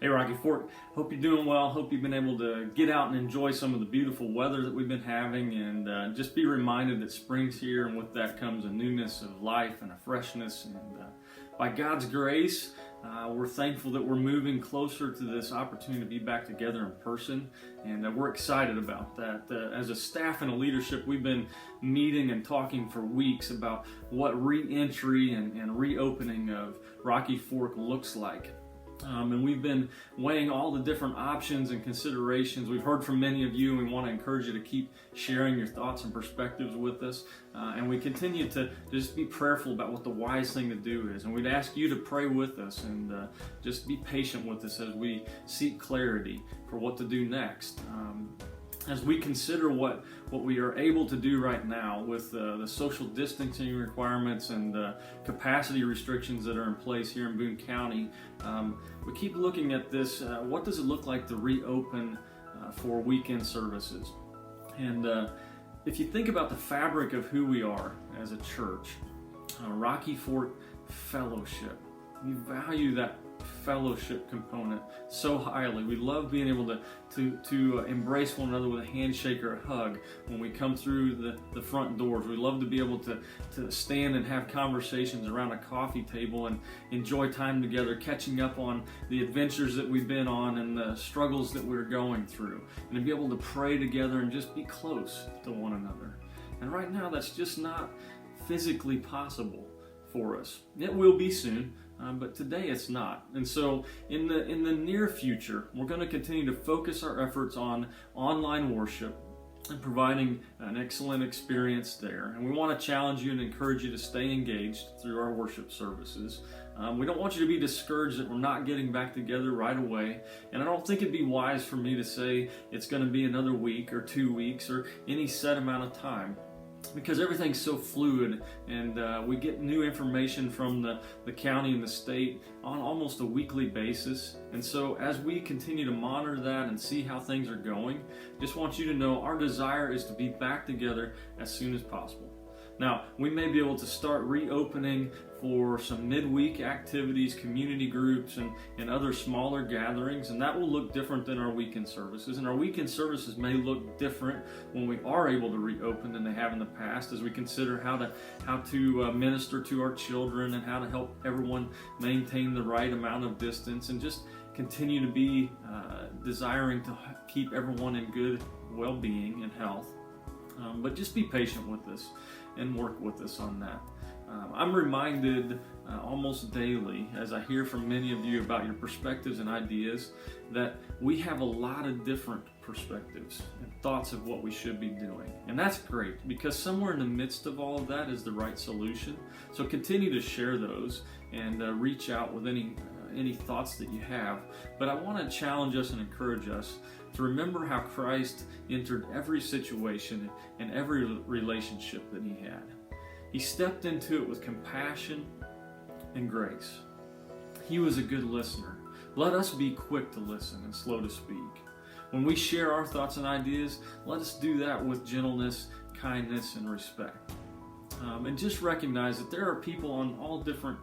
Hey Rocky Fork, hope you're doing well. Hope you've been able to get out and enjoy some of the beautiful weather that we've been having, and just be reminded that spring's here, and with that comes a newness of life and a freshness. And by God's grace, we're thankful that we're moving closer to this opportunity to be back together in person, and we're excited about that. As a staff and a leadership, we've been meeting and talking for weeks about what re-entry and reopening of Rocky Fork looks like. And we've been weighing all the different options and considerations. We've heard from many of you, and we want to encourage you to keep sharing your thoughts and perspectives with us. And we continue to just be prayerful about what the wise thing to do is. And we'd ask you to pray with us and just be patient with us as we seek clarity for what to do next. As we consider what we are able to do right now with the social distancing requirements and the capacity restrictions that are in place here in Boone County, we keep looking at this. What does it look like to reopen for weekend services? And if you think about the fabric of who we are as a church, Rocky Fork Fellowship, we value that fellowship component so highly. We love being able to embrace one another with a handshake or a hug when we come through the front doors. We love to be able to stand and have conversations around a coffee table and enjoy time together, catching up on the adventures that we've been on and the struggles that we're going through, and to be able to pray together and just be close to one another. And right now that's just not physically possible for us. It will be soon, but today it's not. And so in the near future, we're going to continue to focus our efforts on online worship and providing an excellent experience there. And we want to challenge you and encourage you to stay engaged through our worship services. We don't want you to be discouraged that we're not getting back together right away. And I don't think it'd be wise for me to say it's going to be another week or 2 weeks or any set amount of time, because everything's so fluid, and we get new information from the county and the state on almost a weekly basis. And so as we continue to monitor that and see how things are going, just want you to know our desire is to be back together as soon as possible. Now, we may be able to start reopening for some midweek activities, community groups, and other smaller gatherings, and that will look different than our weekend services. And our weekend services may look different when we are able to reopen than they have in the past, as we consider how to minister to our children and how to help everyone maintain the right amount of distance, and just continue to be desiring to keep everyone in good well-being and health. But just be patient with us and work with us on that. I'm reminded almost daily, as I hear from many of you about your perspectives and ideas, that we have a lot of different perspectives and thoughts of what we should be doing. And that's great, because somewhere in the midst of all of that is the right solution. So continue to share those and reach out with any thoughts that you have. But I want to challenge us and encourage us to remember how Christ entered every situation and every relationship that he had. He stepped into it with compassion and grace. He was a good listener. Let us be quick to listen and slow to speak. When we share our thoughts and ideas, let us do that with gentleness, kindness, and respect. And just recognize that there are people on all different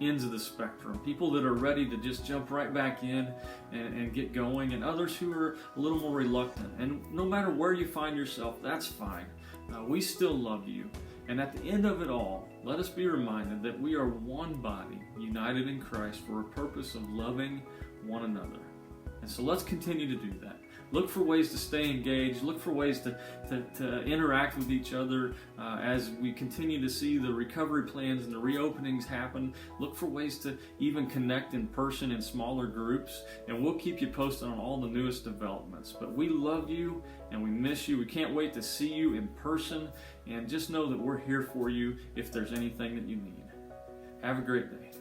ends of the spectrum. People that are ready to just jump right back in and get going, and others who are a little more reluctant. And no matter where you find yourself, that's fine. We still love you. And at the end of it all, let us be reminded that we are one body, united in Christ for a purpose of loving one another. And so let's continue to do that. Look for ways to stay engaged. Look for ways to interact with each other as we continue to see the recovery plans and the reopenings happen. Look for ways to even connect in person in smaller groups. And we'll keep you posted on all the newest developments. But we love you and we miss you. We can't wait to see you in person. And just know that we're here for you if there's anything that you need. Have a great day.